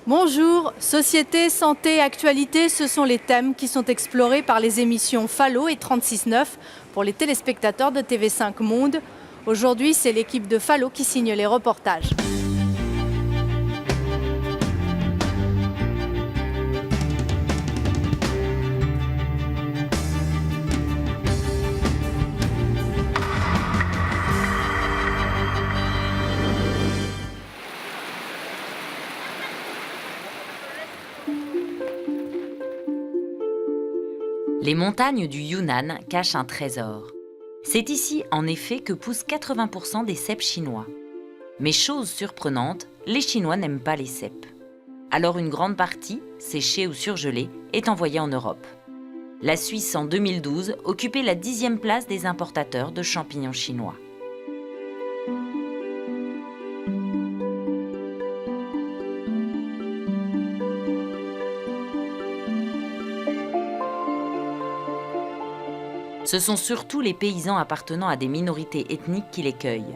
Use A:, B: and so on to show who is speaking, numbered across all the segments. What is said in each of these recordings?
A: Bonjour, société, santé, actualité, ce sont les thèmes qui sont explorés par les émissions Fallo et 36.9 pour les téléspectateurs de TV5 Monde. Aujourd'hui, c'est l'équipe de Fallo qui signe les reportages.
B: Les montagnes du Yunnan cachent un trésor. C'est ici, en effet, que poussent 80% des cèpes chinois. Mais chose surprenante, les Chinois n'aiment pas les cèpes. Alors une grande partie, séchée ou surgelée, est envoyée en Europe. La Suisse, en 2012, occupait la 10e place des importateurs de champignons chinois. Ce sont surtout les paysans appartenant à des minorités ethniques qui les cueillent.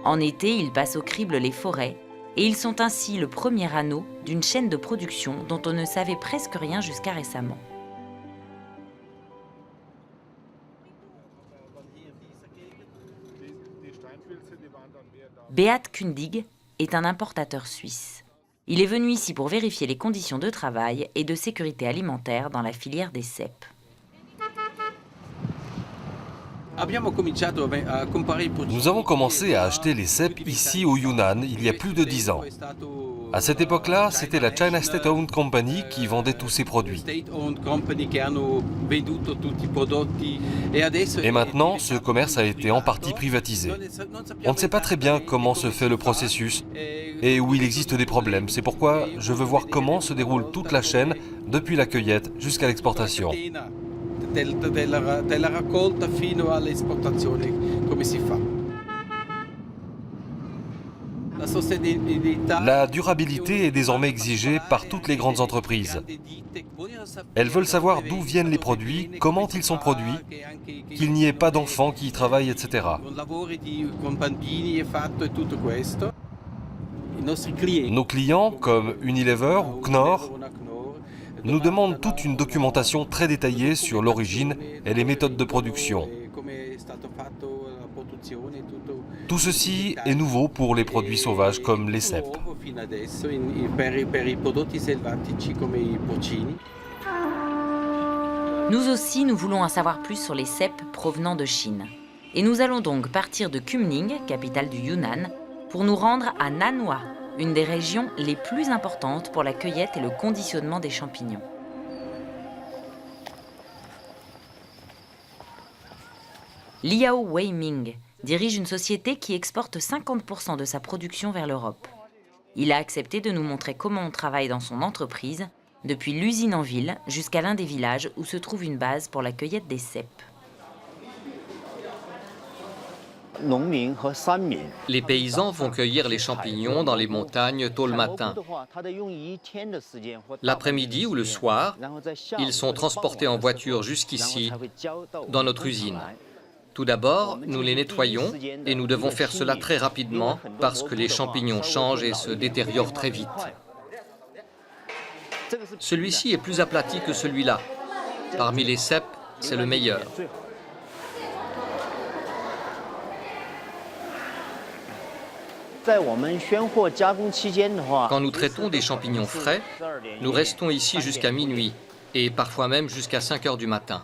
B: En été, ils passent au crible les forêts et ils sont ainsi le premier anneau d'une chaîne de production dont on ne savait presque rien jusqu'à récemment. Beat Kundig est un importateur suisse. Il est venu ici pour vérifier les conditions de travail et de sécurité alimentaire dans la filière des cèpes.
C: Nous avons commencé à acheter les cèpes ici au Yunnan il y a plus de 10 ans. À cette époque-là, c'était la China State-Owned Company qui vendait tous ces produits. Et maintenant, ce commerce a été en partie privatisé. On ne sait pas très bien comment se fait le processus et où il existe des problèmes. C'est pourquoi je veux voir comment se déroule toute la chaîne, depuis la cueillette jusqu'à l'exportation.
D: Della raccolta fino all'esportazione, come si fa.
C: La durabilité est désormais exigée par toutes les grandes entreprises. Elles veulent savoir d'où viennent les produits, comment ils sont produits, qu'il n'y ait pas d'enfants qui y travaillent, etc. Nos clients, comme Unilever ou Knorr, nous demandent toute une documentation très détaillée sur l'origine et les méthodes de production. Tout ceci est nouveau pour les produits sauvages comme les cèpes.
B: Nous aussi, nous voulons en savoir plus sur les cèpes provenant de Chine. Et nous allons donc partir de Kunming, capitale du Yunnan, pour nous rendre à Nanhua, une des régions les plus importantes pour la cueillette et le conditionnement des champignons. Liao Weiming dirige une société qui exporte 50% de sa production vers l'Europe. Il a accepté de nous montrer comment on travaille dans son entreprise, depuis l'usine en ville jusqu'à l'un des villages où se trouve une base pour la cueillette des cèpes.
E: Les paysans vont cueillir les champignons dans les montagnes tôt le matin. L'après-midi ou le soir, ils sont transportés en voiture jusqu'ici, dans notre usine. Tout d'abord, nous les nettoyons et nous devons faire cela très rapidement parce que les champignons changent et se détériorent très vite. Celui-ci est plus aplati que celui-là. Parmi les cèpes, c'est le meilleur. Quand nous traitons des champignons frais, nous restons ici jusqu'à minuit et parfois même jusqu'à 5 heures du matin.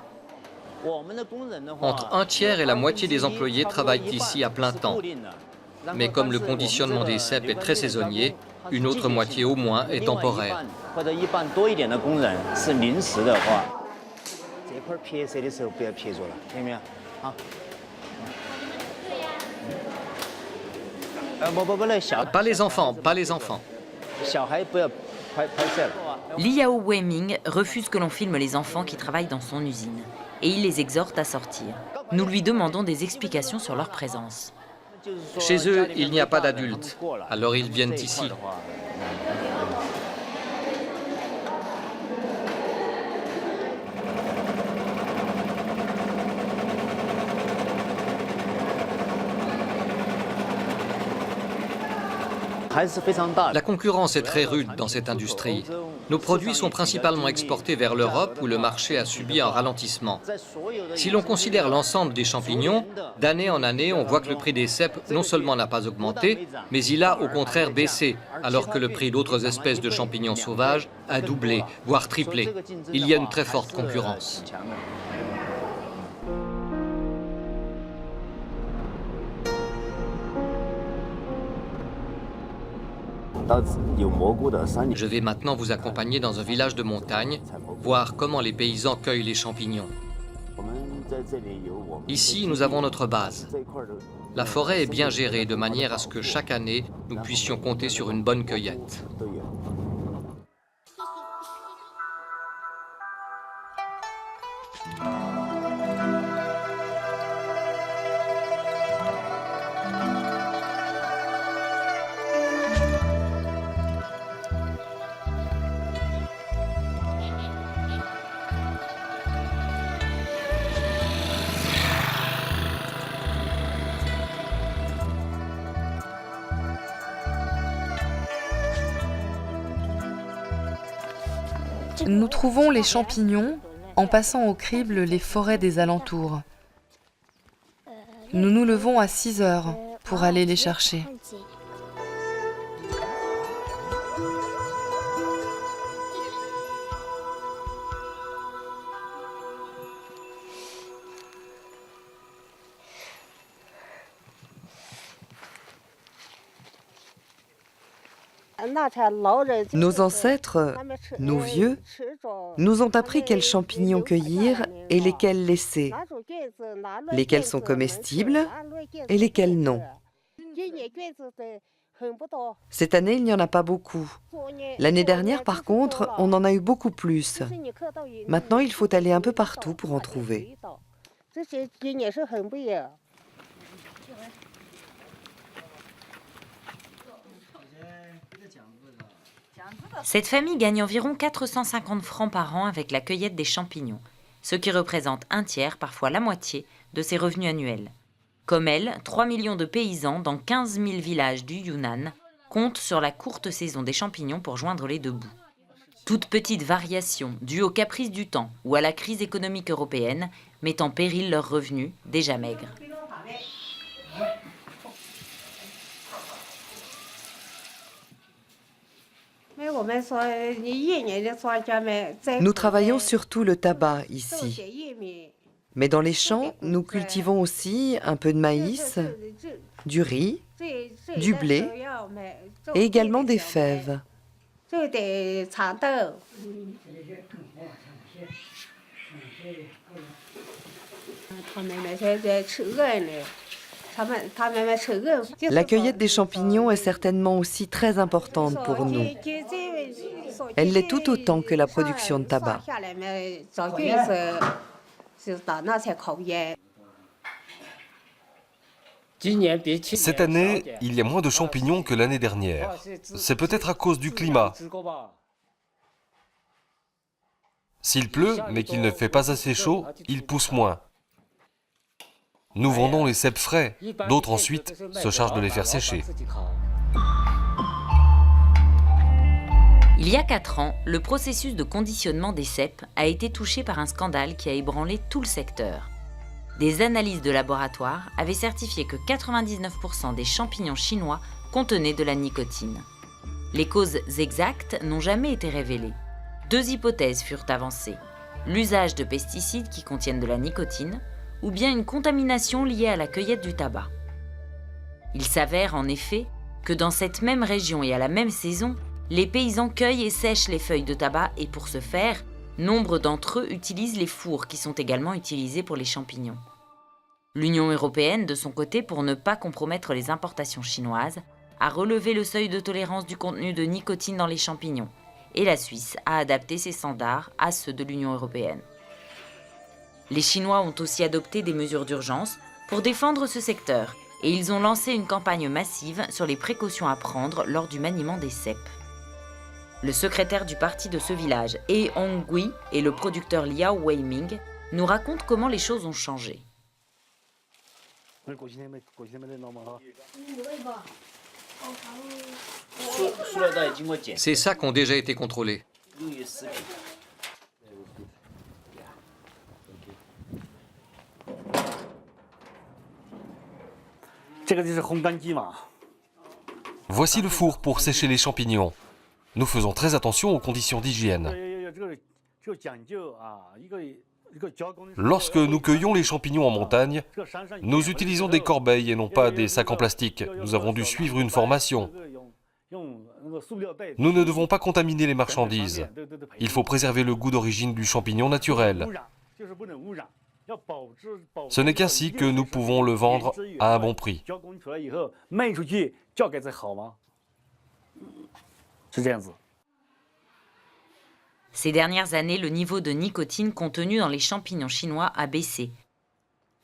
E: Entre un tiers et la moitié des employés travaillent ici à plein temps. Mais comme le conditionnement des cèpes est très saisonnier, une autre moitié au moins est temporaire. Pas les enfants, pas les enfants.
B: Liao Weiming refuse que l'on filme les enfants qui travaillent dans son usine et il les exhorte à sortir. Nous lui demandons des explications sur leur présence.
E: Chez eux, il n'y a pas d'adultes, alors ils viennent ici. La concurrence est très rude dans cette industrie. Nos produits sont principalement exportés vers l'Europe où le marché a subi un ralentissement. Si l'on considère l'ensemble des champignons, d'année en année, on voit que le prix des cèpes non seulement n'a pas augmenté, mais il a au contraire baissé, alors que le prix d'autres espèces de champignons sauvages a doublé, voire triplé. Il y a une très forte concurrence. Je vais maintenant vous accompagner dans un village de montagne, voir comment les paysans cueillent les champignons. Ici, nous avons notre base. La forêt est bien gérée de manière à ce que chaque année, nous puissions compter sur une bonne cueillette.
F: Nous trouvons les champignons en passant au crible les forêts des alentours. Nous nous levons à 6 heures pour aller les chercher.
G: Nos ancêtres, nos vieux, nous ont appris quels champignons cueillir et lesquels laisser, lesquels sont comestibles et lesquels non. Cette année, il n'y en a pas beaucoup. L'année dernière, par contre, on en a eu beaucoup plus. Maintenant, il faut aller un peu partout pour en trouver.
B: Cette famille gagne environ 450 francs par an avec la cueillette des champignons, ce qui représente un tiers, parfois la moitié, de ses revenus annuels. Comme elle, 3 millions de paysans dans 15 000 villages du Yunnan comptent sur la courte saison des champignons pour joindre les deux bouts. Toute petite variation due aux caprices du temps ou à la crise économique européenne met en péril leurs revenus déjà maigres.
G: Nous travaillons surtout le tabac ici. Mais dans les champs, nous cultivons aussi un peu de maïs, du riz, du blé et également des fèves. La cueillette des champignons est certainement aussi très importante pour nous. Elle l'est tout autant que la production de tabac.
C: Cette année, il y a moins de champignons que l'année dernière. C'est peut-être à cause du climat. S'il pleut, mais qu'il ne fait pas assez chaud, ils poussent moins. Nous vendons les cèpes frais, d'autres ensuite se chargent de les faire sécher.
B: Il y a 4 ans, le processus de conditionnement des cèpes a été touché par un scandale qui a ébranlé tout le secteur. Des analyses de laboratoire avaient certifié que 99% des champignons chinois contenaient de la nicotine. Les causes exactes n'ont jamais été révélées. 2 hypothèses furent avancées. L'usage de pesticides qui contiennent de la nicotine ou bien une contamination liée à la cueillette du tabac. Il s'avère en effet que dans cette même région et à la même saison, les paysans cueillent et sèchent les feuilles de tabac et pour ce faire, nombre d'entre eux utilisent les fours qui sont également utilisés pour les champignons. L'Union européenne, de son côté, pour ne pas compromettre les importations chinoises, a relevé le seuil de tolérance du contenu de nicotine dans les champignons et la Suisse a adapté ses standards à ceux de l'Union européenne. Les Chinois ont aussi adopté des mesures d'urgence pour défendre ce secteur et ils ont lancé une campagne massive sur les précautions à prendre lors du maniement des cèpes. Le secrétaire du parti de ce village, He Hongui, et le producteur Liao Weiming nous racontent comment les choses ont changé.
E: Ces sacs ont déjà été contrôlés.
C: Voici le four pour sécher les champignons. Nous faisons très attention aux conditions d'hygiène. Lorsque nous cueillons les champignons en montagne, nous utilisons des corbeilles et non pas des sacs en plastique. Nous avons dû suivre une formation. Nous ne devons pas contaminer les marchandises. Il faut préserver le goût d'origine du champignon naturel. Ce n'est qu'ainsi que nous pouvons le vendre à un bon prix.
B: Ces dernières années, le niveau de nicotine contenu dans les champignons chinois a baissé,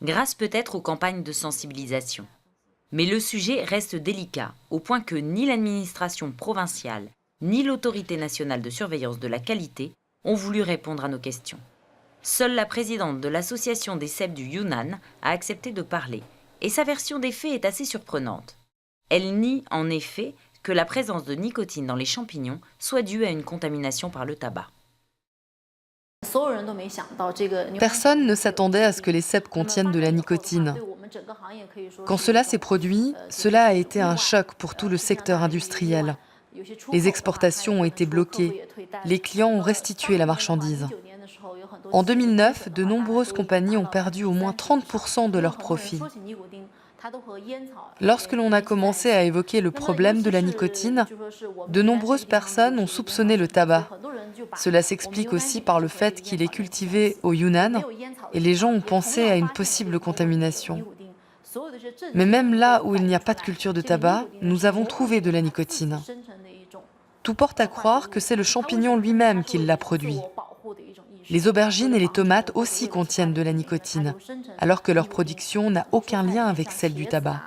B: grâce peut-être aux campagnes de sensibilisation. Mais le sujet reste délicat, au point que ni l'administration provinciale, ni l'autorité nationale de surveillance de la qualité ont voulu répondre à nos questions. Seule la présidente de l'association des cèpes du Yunnan a accepté de parler, et sa version des faits est assez surprenante. Elle nie en effet que la présence de nicotine dans les champignons soit due à une contamination par le tabac.
F: Personne ne s'attendait à ce que les cèpes contiennent de la nicotine. Quand cela s'est produit, cela a été un choc pour tout le secteur industriel. Les exportations ont été bloquées. Les clients ont restitué la marchandise. En 2009, de nombreuses compagnies ont perdu au moins 30% de leurs profits. Lorsque l'on a commencé à évoquer le problème de la nicotine, de nombreuses personnes ont soupçonné le tabac. Cela s'explique aussi par le fait qu'il est cultivé au Yunnan et les gens ont pensé à une possible contamination. Mais même là où il n'y a pas de culture de tabac, nous avons trouvé de la nicotine. Tout porte à croire que c'est le champignon lui-même qui l'a produit. Les aubergines et les tomates aussi contiennent de la nicotine, alors que leur production n'a aucun lien avec celle du tabac.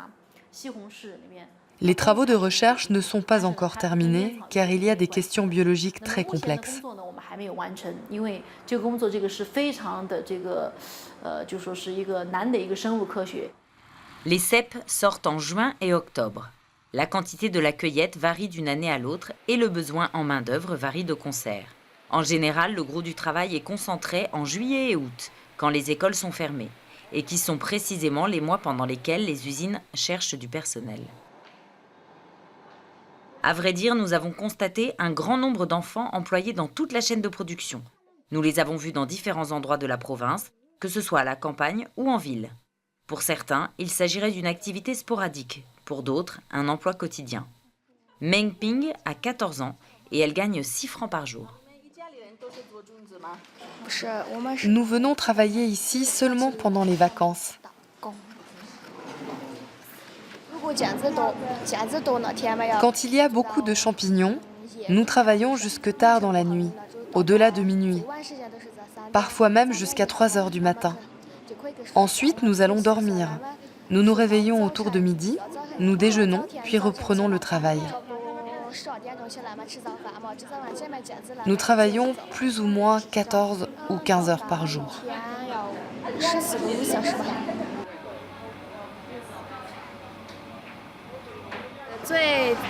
F: Les travaux de recherche ne sont pas encore terminés, car il y a des questions biologiques très complexes.
B: Les cèpes sortent en juin et octobre. La quantité de la cueillette varie d'une année à l'autre et le besoin en main-d'œuvre varie de concert. En général, le gros du travail est concentré en juillet et août, quand les écoles sont fermées, et qui sont précisément les mois pendant lesquels les usines cherchent du personnel. À vrai dire, nous avons constaté un grand nombre d'enfants employés dans toute la chaîne de production. Nous les avons vus dans différents endroits de la province, que ce soit à la campagne ou en ville. Pour certains, il s'agirait d'une activité sporadique, pour d'autres, un emploi quotidien. Meng Ping a 14 ans et elle gagne 6 francs par jour.
F: Nous venons travailler ici seulement pendant les vacances. Quand il y a beaucoup de champignons, nous travaillons jusque tard dans la nuit, au-delà de minuit, parfois même jusqu'à 3 heures du matin. Ensuite, nous allons dormir. Nous nous réveillons autour de midi, nous déjeunons, puis reprenons le travail. Nous travaillons plus ou moins 14 ou 15 heures par jour.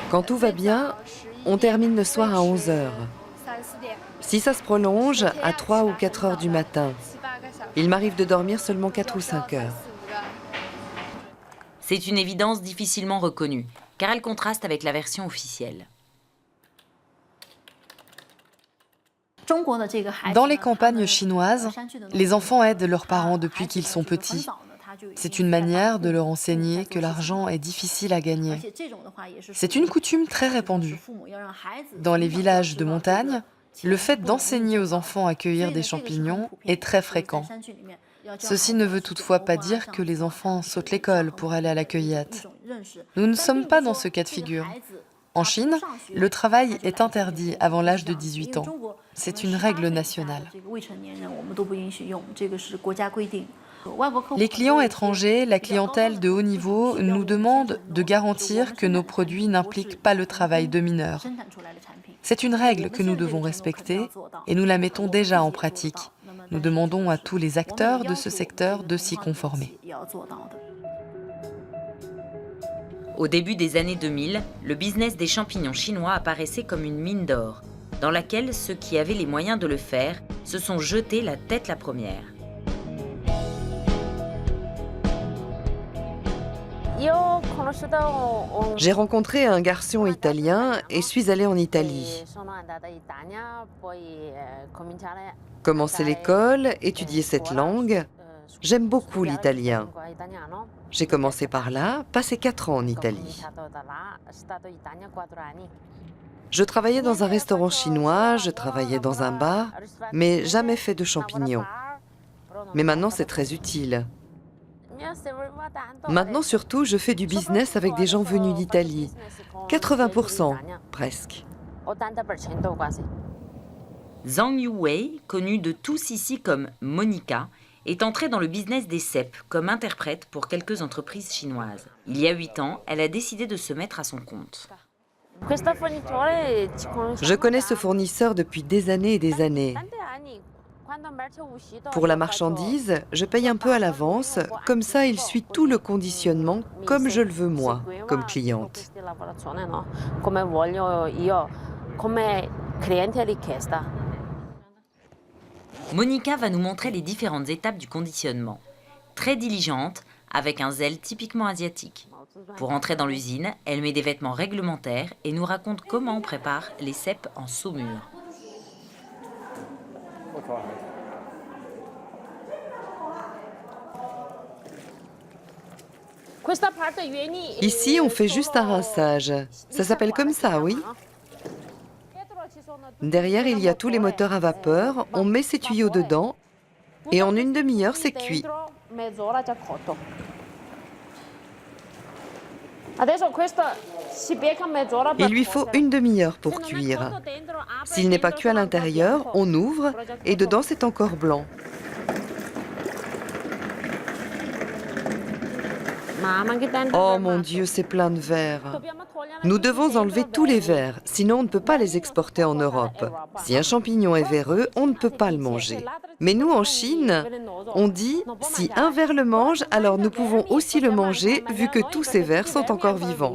G: Quand tout va bien, on termine le soir à 11 heures. Si ça se prolonge, à 3 ou 4 heures du matin. Il m'arrive de dormir seulement 4 ou 5 heures.
B: C'est une évidence difficilement reconnue, car elle contraste avec la version officielle.
F: Dans les campagnes chinoises, les enfants aident leurs parents depuis qu'ils sont petits. C'est une manière de leur enseigner que l'argent est difficile à gagner. C'est une coutume très répandue. Dans les villages de montagne, le fait d'enseigner aux enfants à cueillir des champignons est très fréquent. Ceci ne veut toutefois pas dire que les enfants sautent l'école pour aller à la cueillette. Nous ne sommes pas dans ce cas de figure. En Chine, le travail est interdit avant l'âge de 18 ans. C'est une règle nationale. Les clients étrangers, la clientèle de haut niveau, nous demandent de garantir que nos produits n'impliquent pas le travail de mineurs. C'est une règle que nous devons respecter et nous la mettons déjà en pratique. Nous demandons à tous les acteurs de ce secteur de s'y conformer.
B: Au début des années 2000, le business des champignons chinois apparaissait comme une mine d'or, dans laquelle ceux qui avaient les moyens de le faire se sont jetés la tête la première.
G: J'ai rencontré un garçon italien et suis allée en Italie. Commencer l'école, étudier cette langue. J'aime beaucoup l'italien. J'ai commencé par là, passé 4 ans en Italie. Je travaillais dans un restaurant chinois, je travaillais dans un bar, mais jamais fait de champignons. Mais maintenant, c'est très utile. Maintenant, surtout, je fais du business avec des gens venus d'Italie. 80%, presque.
B: Zhang Yuwei, connue de tous ici comme Monica, est entrée dans le business des cèpes comme interprète pour quelques entreprises chinoises. Il y a 8 ans, elle a décidé de se mettre à son compte.
G: Je connais ce fournisseur depuis des années et des années. Pour la marchandise, je paye un peu à l'avance, comme ça il suit tout le conditionnement comme je le veux moi, comme cliente.
B: Monica va nous montrer les différentes étapes du conditionnement. Très diligente, avec un zèle typiquement asiatique. Pour entrer dans l'usine, elle met des vêtements réglementaires et nous raconte comment on prépare les cèpes en saumure.
G: Ici, on fait juste un rinçage. Ça s'appelle comme ça, oui? Derrière, il y a tous les moteurs à vapeur. On met ces tuyaux dedans et en une demi-heure, c'est cuit. Il lui faut une demi-heure pour cuire. S'il n'est pas cuit à l'intérieur, on ouvre et dedans, c'est encore blanc. Oh mon Dieu, c'est plein de verres. Nous devons enlever tous les verres, sinon on ne peut pas les exporter en Europe. Si un champignon est véreux, on ne peut pas le manger. Mais nous, en Chine, on dit « si un ver le mange, alors nous pouvons aussi le manger, vu que tous ces vers sont encore vivants ».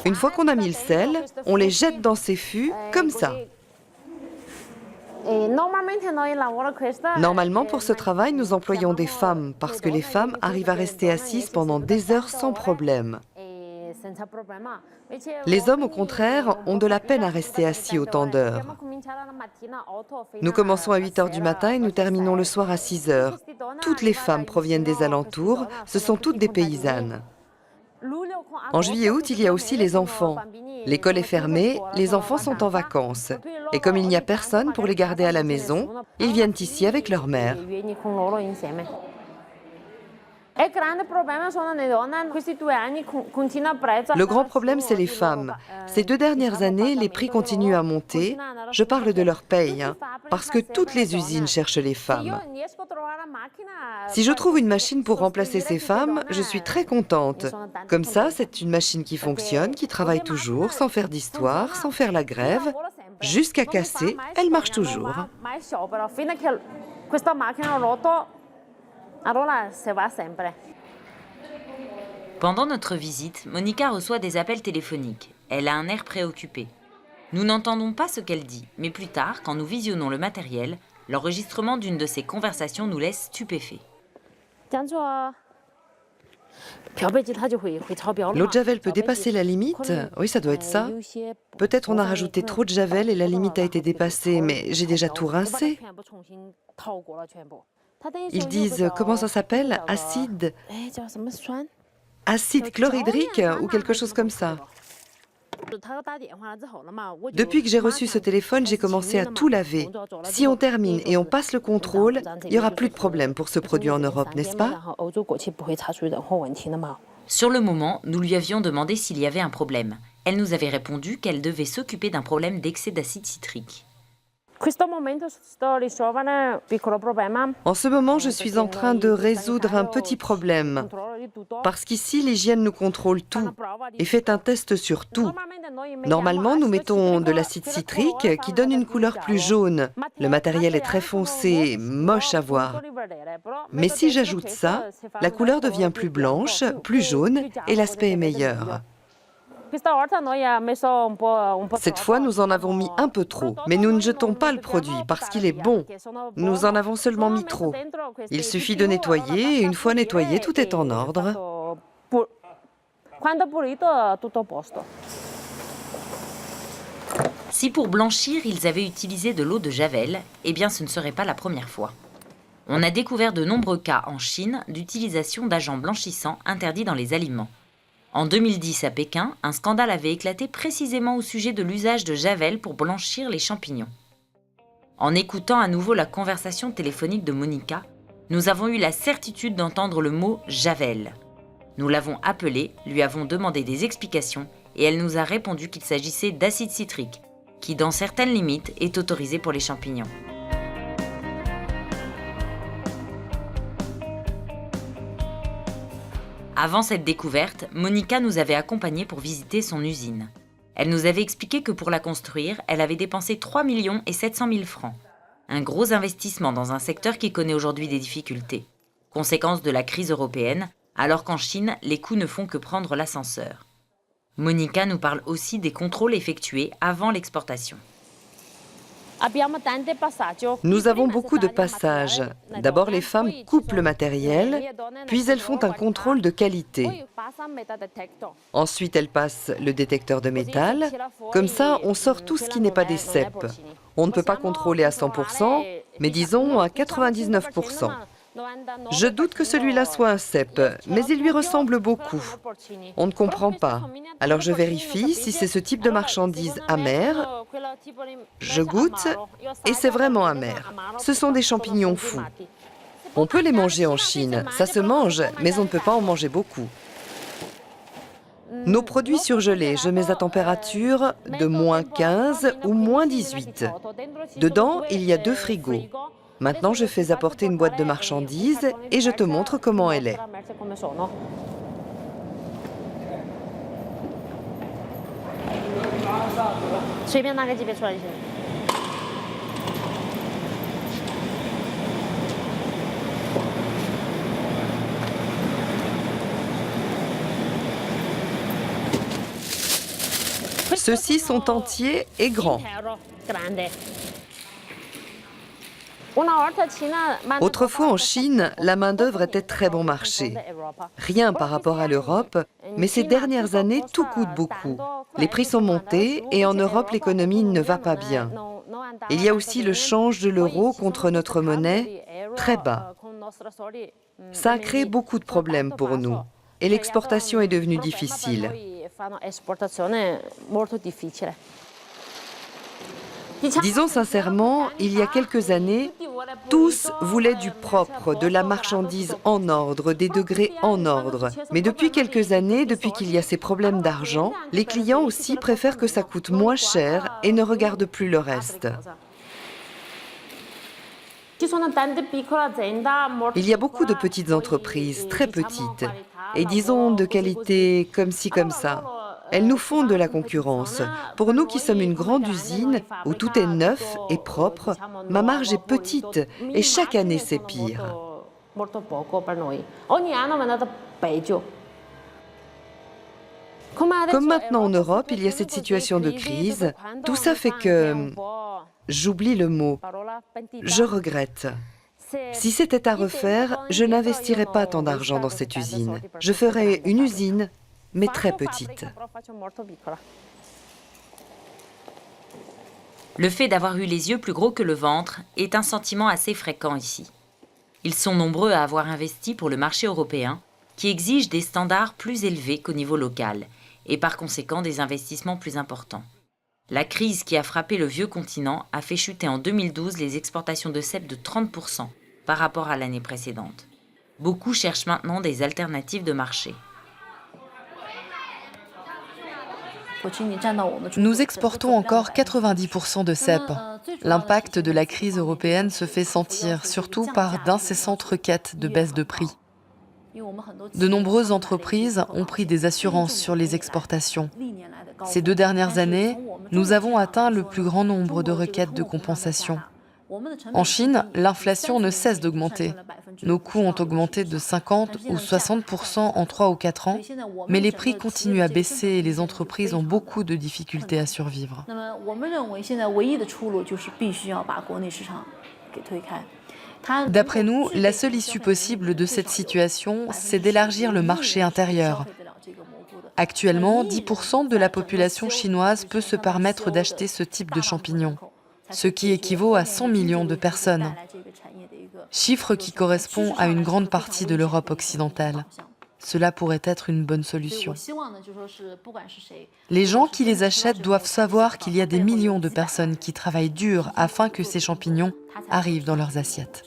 G: Une fois qu'on a mis le sel, on les jette dans ces fûts, comme ça. Normalement, pour ce travail, nous employons des femmes, parce que les femmes arrivent à rester assises pendant des heures sans problème. Les hommes, au contraire, ont de la peine à rester assis autant d'heures. Nous commençons à 8 heures du matin et nous terminons le soir à 6 heures. Toutes les femmes proviennent des alentours, ce sont toutes des paysannes. En juillet-août, il y a aussi les enfants. L'école est fermée, les enfants sont en vacances. Et comme il n'y a personne pour les garder à la maison, ils viennent ici avec leur mère. Le grand problème, c'est les femmes. Ces 2 dernières années, les prix continuent à monter. Je parle de leur paye, parce que toutes les usines cherchent les femmes. Si je trouve une machine pour remplacer ces femmes, je suis très contente. Comme ça, c'est une machine qui fonctionne, qui travaille toujours, sans faire d'histoire, sans faire la grève. Jusqu'à casser, elle marche toujours.
B: Pendant notre visite, Monica reçoit des appels téléphoniques. Elle a un air préoccupé. Nous n'entendons pas ce qu'elle dit, mais plus tard, quand nous visionnons le matériel, l'enregistrement d'une de ces conversations nous laisse stupéfaits.
G: L'eau de javel peut dépasser la limite? Oui, ça doit être ça. Peut-être on a rajouté trop de javel et la limite a été dépassée, mais j'ai déjà tout rincé. Ils disent, comment ça s'appelle? Acide chlorhydrique ou quelque chose comme ça. Depuis que j'ai reçu ce téléphone, j'ai commencé à tout laver. Si on termine et on passe le contrôle, il n'y aura plus de problème pour ce produit en Europe, n'est-ce pas?
B: Sur le moment, nous lui avions demandé s'il y avait un problème. Elle nous avait répondu qu'elle devait s'occuper d'un problème d'excès d'acide citrique.
G: En ce moment, je suis en train de résoudre un petit problème. Parce qu'ici, l'hygiène nous contrôle tout et fait un test sur tout. Normalement, nous mettons de l'acide citrique qui donne une couleur plus jaune. Le matériel est très foncé, moche à voir. Mais si j'ajoute ça, la couleur devient plus blanche, plus jaune et l'aspect est meilleur. Cette fois, nous en avons mis un peu trop, mais nous ne jetons pas le produit parce qu'il est bon. Nous en avons seulement mis trop. Il suffit de nettoyer et une fois nettoyé, tout est en ordre.
B: Si pour blanchir, ils avaient utilisé de l'eau de Javel, eh bien ce ne serait pas la première fois. On a découvert de nombreux cas en Chine d'utilisation d'agents blanchissants interdits dans les aliments. En 2010 à Pékin, un scandale avait éclaté précisément au sujet de l'usage de Javel pour blanchir les champignons. En écoutant à nouveau la conversation téléphonique de Monica, nous avons eu la certitude d'entendre le mot Javel. Nous l'avons appelée, lui avons demandé des explications et elle nous a répondu qu'il s'agissait d'acide citrique, qui dans certaines limites est autorisé pour les champignons. Avant cette découverte, Monica nous avait accompagnés pour visiter son usine. Elle nous avait expliqué que pour la construire, elle avait dépensé 3 700 000 francs. Un gros investissement dans un secteur qui connaît aujourd'hui des difficultés. Conséquence de la crise européenne, alors qu'en Chine, les coûts ne font que prendre l'ascenseur. Monica nous parle aussi des contrôles effectués avant l'exportation.
G: Nous avons beaucoup de passages. D'abord, les femmes coupent le matériel, puis elles font un contrôle de qualité. Ensuite, elles passent le détecteur de métal. Comme ça, on sort tout ce qui n'est pas des cèpes. On ne peut pas contrôler à 100%, mais disons à 99%. Je doute que celui-là soit un cèpe, mais il lui ressemble beaucoup. On ne comprend pas. Alors je vérifie si c'est ce type de marchandise amère. Je goûte et c'est vraiment amer. Ce sont des champignons fous. On peut les manger en Chine, ça se mange, mais on ne peut pas en manger beaucoup. Nos produits surgelés, je mets à température de -15 ou -18. Dedans, il y a 2 frigos. Maintenant, je fais apporter une boîte de marchandises et je te montre comment elle est. Ceux-ci sont entiers et grands. Autrefois en Chine, la main-d'œuvre était très bon marché. Rien par rapport à l'Europe, mais ces dernières années, tout coûte beaucoup. Les prix sont montés et en Europe, l'économie ne va pas bien. Il y a aussi le change de l'euro contre notre monnaie très bas. Ça a créé beaucoup de problèmes pour nous et l'exportation est devenue difficile. Disons sincèrement, il y a quelques années, tous voulaient du propre, de la marchandise en ordre, des degrés en ordre. Mais depuis quelques années, depuis qu'il y a ces problèmes d'argent, les clients aussi préfèrent que ça coûte moins cher et ne regardent plus le reste. Il y a beaucoup de petites entreprises, très petites, et disons de qualité comme ci, comme ça. Elles nous font de la concurrence. Pour nous qui sommes une grande usine où tout est neuf et propre, ma marge est petite et chaque année c'est pire. Comme maintenant en Europe, il y a cette situation de crise, tout ça fait que... J'oublie le mot. Je regrette. Si c'était à refaire, je n'investirais pas tant d'argent dans cette usine. Je ferais une usine, mais très petite.
B: Le fait d'avoir eu les yeux plus gros que le ventre est un sentiment assez fréquent ici. Ils sont nombreux à avoir investi pour le marché européen, qui exige des standards plus élevés qu'au niveau local, et par conséquent des investissements plus importants. La crise qui a frappé le vieux continent a fait chuter en 2012 les exportations de cèpes de 30% par rapport à l'année précédente. Beaucoup cherchent maintenant des alternatives de marché.
F: Nous exportons encore 90% de cèpes. l'impact de la crise européenne se fait sentir, surtout par d'incessantes requêtes de baisse de prix. De nombreuses entreprises ont pris des assurances sur les exportations. Ces 2 dernières années, nous avons atteint le plus grand nombre de requêtes de compensation. En Chine, l'inflation ne cesse d'augmenter. Nos coûts ont augmenté de 50 ou 60% en 3 ou 4 ans, mais les prix continuent à baisser et les entreprises ont beaucoup de difficultés à survivre. D'après nous, la seule issue possible de cette situation, c'est d'élargir le marché intérieur. Actuellement, 10% de la population chinoise peut se permettre d'acheter ce type de champignons, ce qui équivaut à 100 millions de personnes. Chiffre qui correspond à une grande partie de l'Europe occidentale. Cela pourrait être une bonne solution. Les gens qui les achètent doivent savoir qu'il y a des millions de personnes qui travaillent dur afin que ces champignons arrivent dans leurs assiettes.